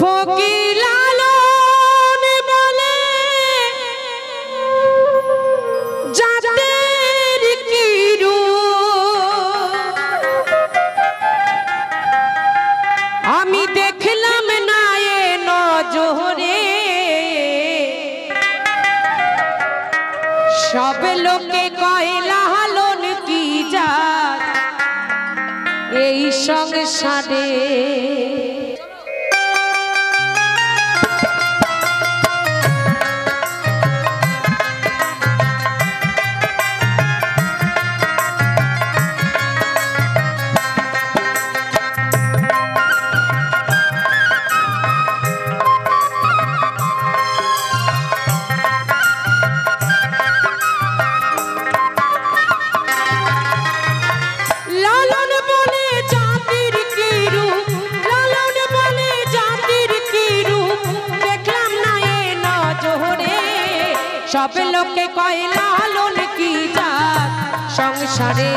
ফকির লালন বলে জাতের কি আমি দেখলাম না এ নজরে সব লোকে কয় লালন কি জাত এই সংসারে सब लोके कय लालन की जात संसारे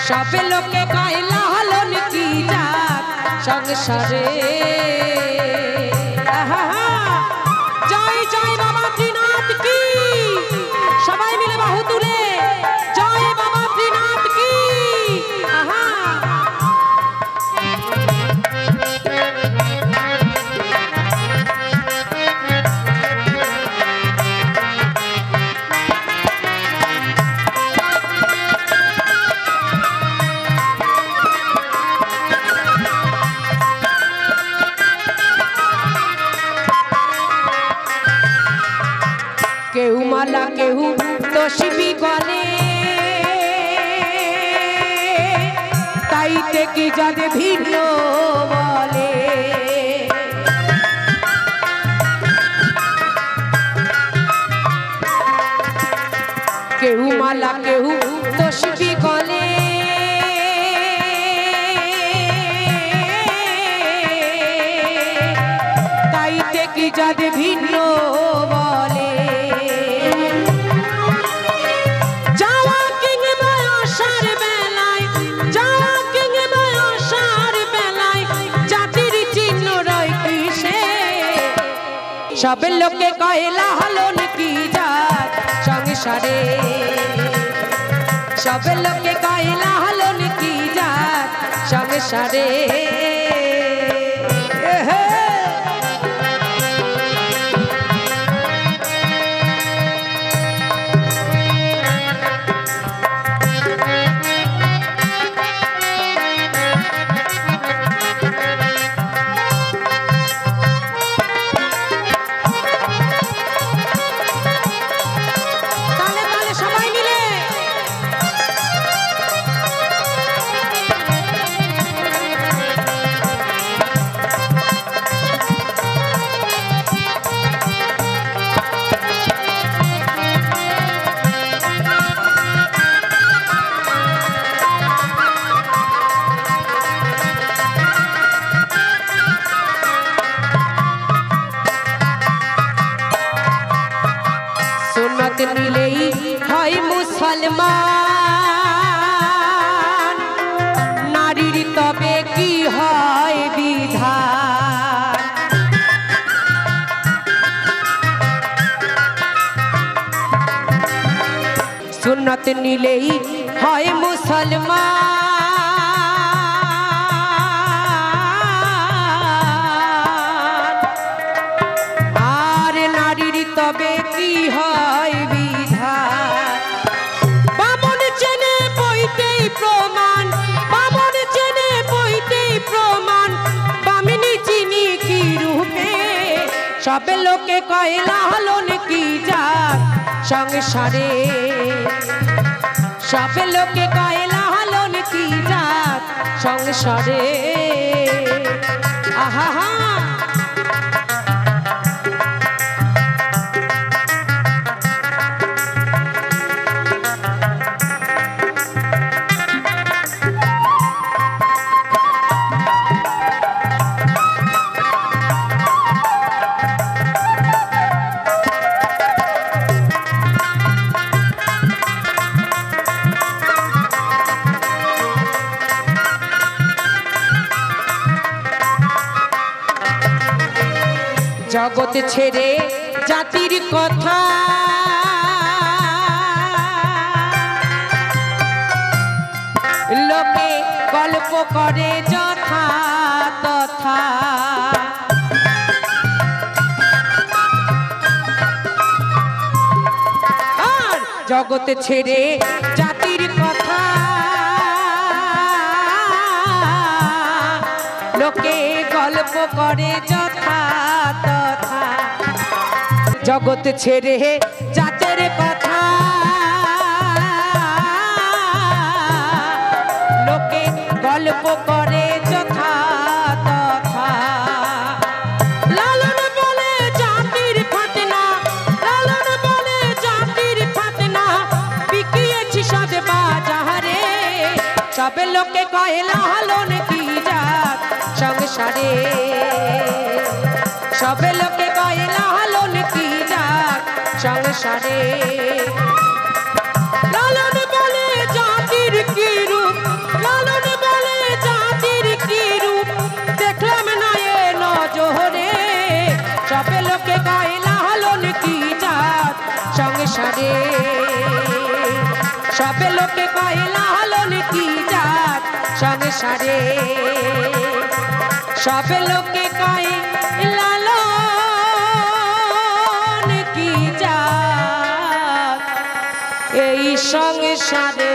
सब लोके कय लालन की जात संसारे जय जय बाबा त्रिनाथ की सबाई मिले बाहु तुले जय बाबा त्रिनाथ की केहू माला केहू तस्बी गले ताईते की जद भिन्न बोले केहू माला केहू तस्बी गले ताईते की जद भिन्न बोले सब लोके कय लालन की जात संसारे सब लोके कय लालन की जात संसारे निलेई है मुसलमान नारीर तबे की है विधान सुन्नत निलेई है मुसलमान आर नारीर तबे की है सब लोके कय लालन की जात संसारे सब लोके कय लालन की जात संसारे आहा জগৎ ছেড়ে জাতির কথা লোকে গল্প করে যথা তথা আর জগৎ ছেড়ে জাতির কথা লোকে গল্প করে যথা তথা জগৎ ছেড়ে জাতের কথা লোকে গল্প করে যথা তথা লালন বলে জাতির ফাটনা লালন বলে জাতির ফাটনা বিকিয়েছি সব বাজারে সব লোকে কয় লালন কি জাত সংসারে সব লোকে কয় লালন কি জাত সংসারে লালন বলে জাতির কি রূপ লালন বলে জাতির কি রূপ দেখলাম না এ নজরে সব লোকে কয় লালন কি জাত সংসারে সব লোকে কয় লালন কি জাত সংসারে সব লোকে কয় লালন কি জাত এই সংসারে